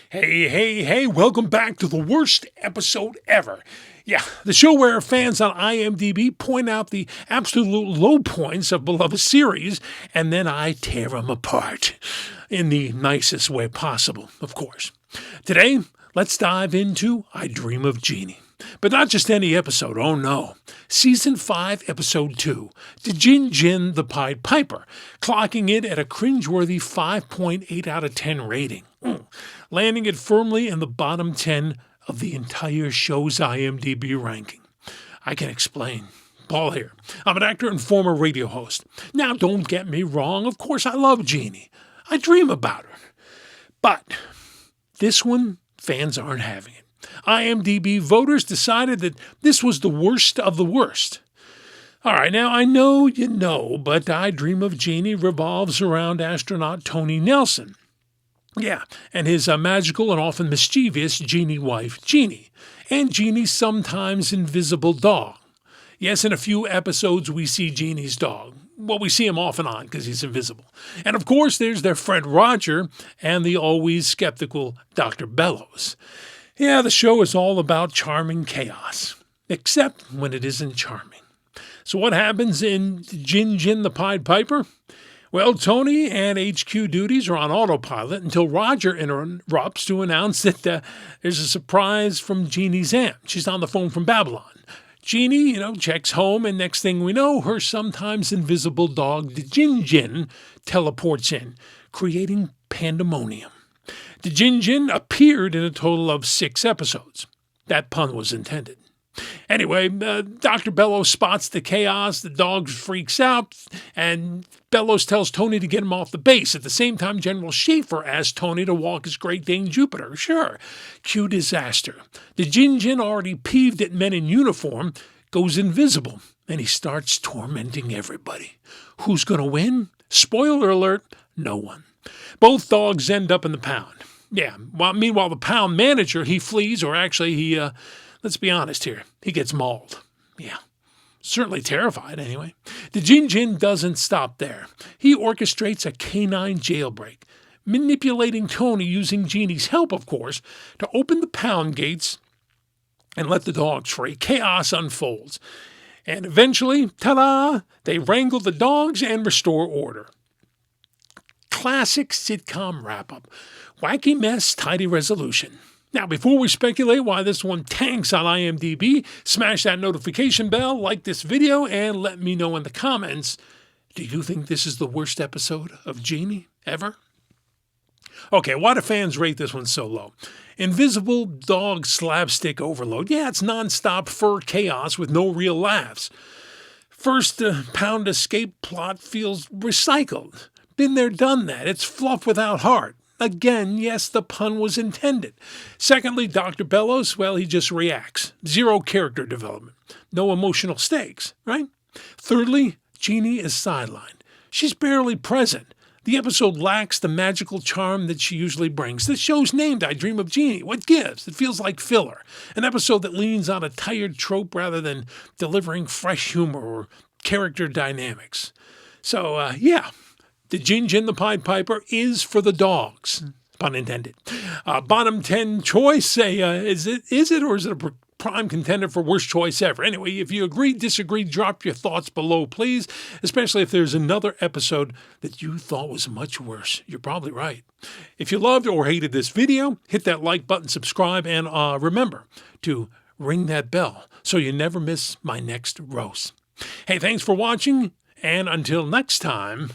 Hey, welcome back to the worst episode ever. Yeah, the show where fans on IMDb point out the absolute low points of beloved series, and then I tear them apart. In the nicest way possible, of course. Today, let's dive into I Dream of Jeannie. But not just any episode, oh no. Season 5, Episode 2, Jin the Pied Piper, clocking it at a cringe-worthy 5.8 out of 10 rating. Landing it firmly in the bottom 10 of the entire show's IMDb ranking. I can explain. Paul here. I'm an actor and former radio host. Now, don't get me wrong, of course I love Jeannie. I dream about her. But this one, fans aren't having it. IMDb voters decided that this was the worst of the worst. All right, now I know you know, but I Dream of Jeannie revolves around astronaut Tony Nelson. Yeah, and his magical and often mischievous Jeannie wife, Jeannie, and Jeannie's sometimes invisible dog. Yes, in a few episodes we see Jeannie's dog. Well, we see him off and on because he's invisible. And of course, there's their friend Roger and the always skeptical Dr. Bellows. Yeah, the show is all about charming chaos, except when it isn't charming. So what happens in Jin the Pied Piper? Well, Tony and HQ duties are on autopilot until Roger interrupts to announce that there's a surprise from Jeannie's aunt. She's on the phone from Babylon. Jeannie, checks home, and next thing we know, her sometimes invisible dog, the Jin, teleports in, creating pandemonium. The Jin appeared in a total of 6 episodes. That pun was intended. Anyway, Dr. Bellows spots the chaos, the dog freaks out, and Bellows tells Tony to get him off the base. At the same time, General Schaefer asks Tony to walk his Great Dane Jupiter. Sure, cue disaster. The Jin, already peeved at men in uniform, goes invisible, and he starts tormenting everybody. Who's going to win? Spoiler alert, no one. Both dogs end up in the pound. Yeah, meanwhile, the pound manager, he flees, or actually he... let's be honest here. He gets mauled. Yeah. Certainly terrified, anyway. The Jin doesn't stop there. He orchestrates a canine jailbreak, manipulating Tony using Jeannie's help, of course, to open the pound gates and let the dogs free. Chaos unfolds. And eventually, ta-da, they wrangle the dogs and restore order. Classic sitcom wrap-up. Wacky mess, tidy resolution. Now, before we speculate why this one tanks on IMDb, smash that notification bell, like this video, and let me know in the comments, do you think this is the worst episode of Jeannie ever? Okay, why do fans rate this one so low? Invisible dog slapstick overload. Yeah, it's nonstop fur chaos with no real laughs. First pound escape plot feels recycled. Been there, done that. It's fluff without heart. Again, yes, the pun was intended. Secondly, Dr. Bellows, well, he just reacts. Zero character development. No emotional stakes, right? Thirdly, Jeannie is sidelined. She's barely present. The episode lacks the magical charm that she usually brings. The show's named I Dream of Jeannie. What gives? It feels like filler. An episode that leans on a tired trope rather than delivering fresh humor or character dynamics. So, yeah. The Jin the Pied Piper is for the dogs, pun intended. Bottom 10 choice, is it or is it a prime contender for worst choice ever? Anyway, if you agree, disagree, drop your thoughts below, please, especially if there's another episode that you thought was much worse. You're probably right. If you loved or hated this video, hit that like button, subscribe, and remember to ring that bell so you never miss my next roast. Hey, thanks for watching, and until next time...